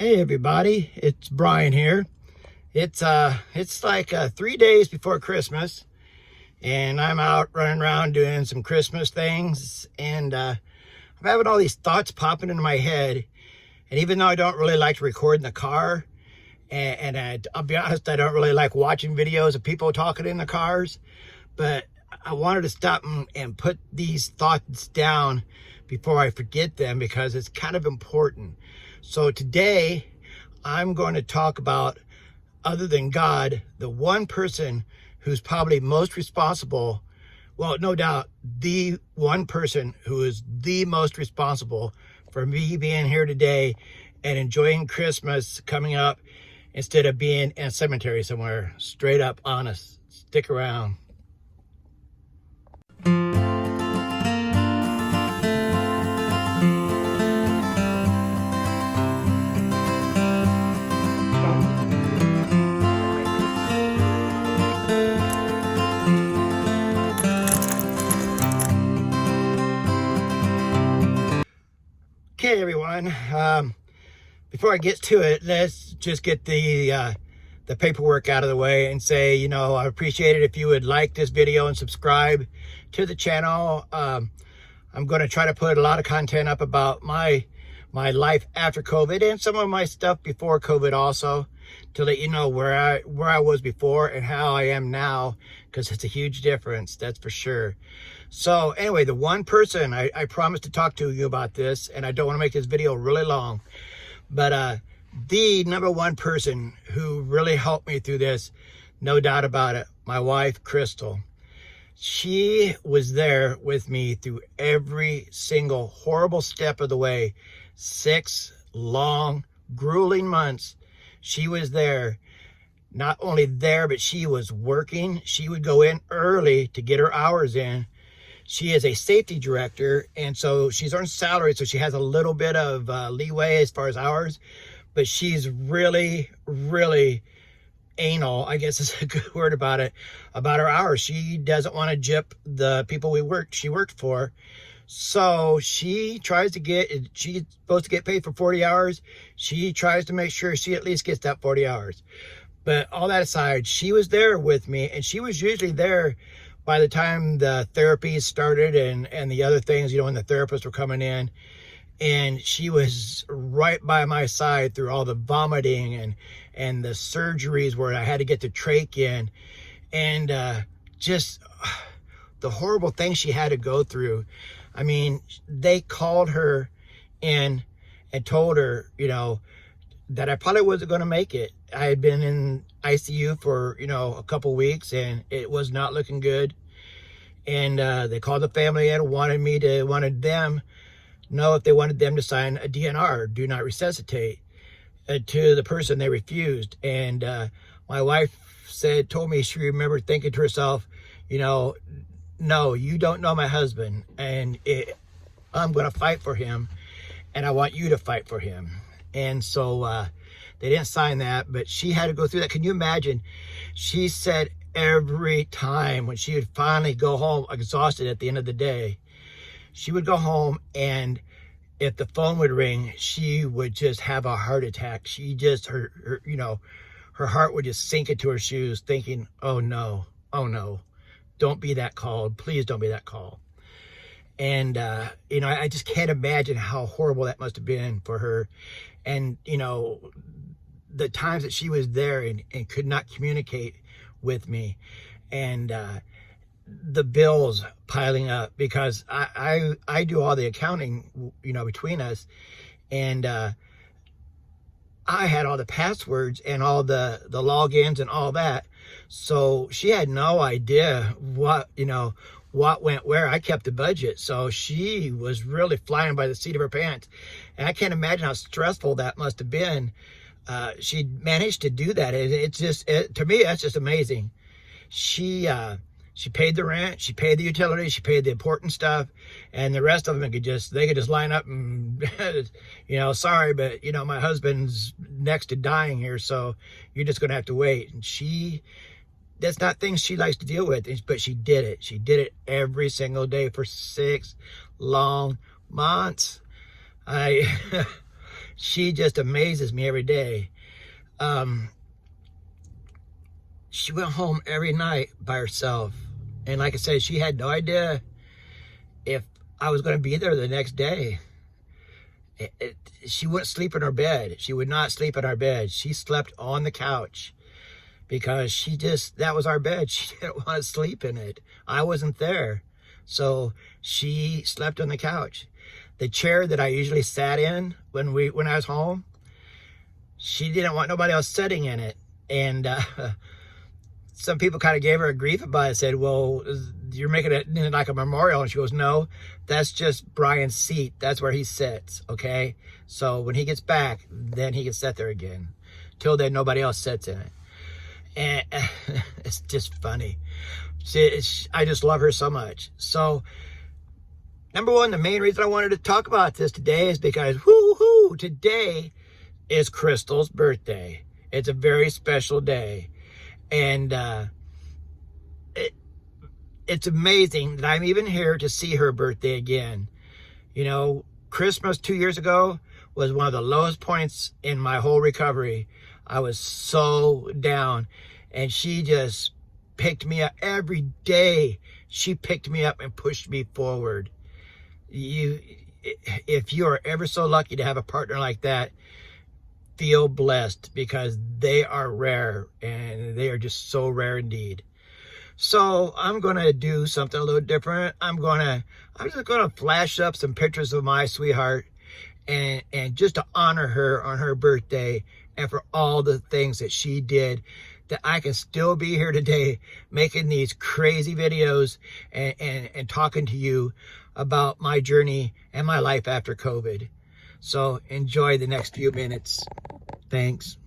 Hey everybody, it's Brian here. It's like 3 days before Christmas, and I'm out running around doing some Christmas things, and I'm having all these thoughts popping into my head. And even though I don't really like to record in the car, I'll be honest, I don't really like watching videos of people talking in the cars, but I wanted to stop and put these thoughts down before I forget them, because it's kind of important. So today I'm going to talk about, other than God, the one person who's probably most responsible, well, no doubt, the one person who is the most responsible for me being here today and enjoying Christmas coming up instead of being in a cemetery somewhere. Straight up honest. Stick around. Okay, everyone. Before I get to it, let's just get the paperwork out of the way and say, you know, I appreciate it if you would like this video and subscribe to the channel. I'm going to try to put a lot of content up about my life after COVID and some of my stuff before COVID also, to let you know where I was before and how I am now, because it's a huge difference, that's for sure. So anyway, the one person I promised to talk to you about this, and I don't want to make this video really long, but the number one person who really helped me through this, no doubt about it, my wife, Crystal. She was there with me through every single horrible step of the way. 6 long, grueling months. She was there. Not only there, but she was working. She would go in early to get her hours in. She is a safety director, and so she's earned salary, so she has a little bit of leeway as far as hours, but she's really, really anal, I guess is a good word about it, about her hours. She doesn't want to gyp the people she worked for. So she tries to she's supposed to get paid for 40 hours. She tries to make sure she at least gets that 40 hours. But all that aside, she was there with me, and she was usually there by the time the therapy started and the other things, you know, when the therapists were coming in. And she was right by my side through all the vomiting and the surgeries where I had to get the trach in, and just the horrible things she had to go through. I mean, they called her in and told her, you know, that I probably wasn't going to make it. I had been in ICU for, you know, a couple weeks, and it was not looking good. And they called the family and wanted them know if they wanted them to sign a DNR, do not resuscitate, to the person. They refused. And my wife told me she remembered thinking to herself, you know, no, you don't know my husband, and I'm going to fight for him, and I want you to fight for him. And so they didn't sign that, but she had to go through that. Can you imagine? She said every time when she would finally go home exhausted at the end of the day, she would go home, and if the phone would ring, she would just have a heart attack. She just, her you know, her heart would just sink into her shoes, thinking, oh no, don't be that called. Please don't be that called. And, you know, I just can't imagine how horrible that must have been for her. And, you know, the times that she was there and could not communicate with me, and the bills piling up, because I do all the accounting, you know, between us, and I had all the passwords and all the logins and all that. So she had no idea what went where. I kept the budget, so she was really flying by the seat of her pants, and I can't imagine how stressful that must have been. She managed to do that. It's just, to me, that's just amazing. She paid the rent, she paid the utilities, she paid the important stuff, and the rest of them they could just line up and, you know, sorry, but, you know, my husband's next to dying here, so you're just going to have to wait. And that's not things she likes to deal with, but she did it. She did it every single day for 6 long months. she just amazes me every day. She went home every night by herself. And like I said, she had no idea if I was going to be there the next day. She wouldn't sleep in her bed. She would not sleep in our bed. She slept on the couch because that was our bed. She didn't want to sleep in it. I wasn't there. So she slept on the couch. The chair that I usually sat in when I was home, she didn't want nobody else sitting in it. And some people kind of gave her a grief about it, said, well, you're making it like a memorial. And she goes, no, that's just Brian's seat. That's where he sits, okay? So when he gets back, then he can sit there again. Till then, nobody else sits in it. And it's just funny. I just love her so much. So, number one, the main reason I wanted to talk about this today is because, today is Crystal's birthday. It's a very special day. And it's amazing that I'm even here to see her birthday again. You know, Christmas 2 years ago was one of the lowest points in my whole recovery. I was so down, and she just picked me up every day. She picked me up and pushed me forward. If you are ever so lucky to have a partner like that, feel blessed, because they are rare, and they are just so rare indeed. So I'm going to do something a little different. I'm just going to flash up some pictures of my sweetheart and just to honor her on her birthday and for all the things that she did, that I can still be here today making these crazy videos and talking to you about my journey and my life after COVID. So enjoy the next few minutes. Thanks.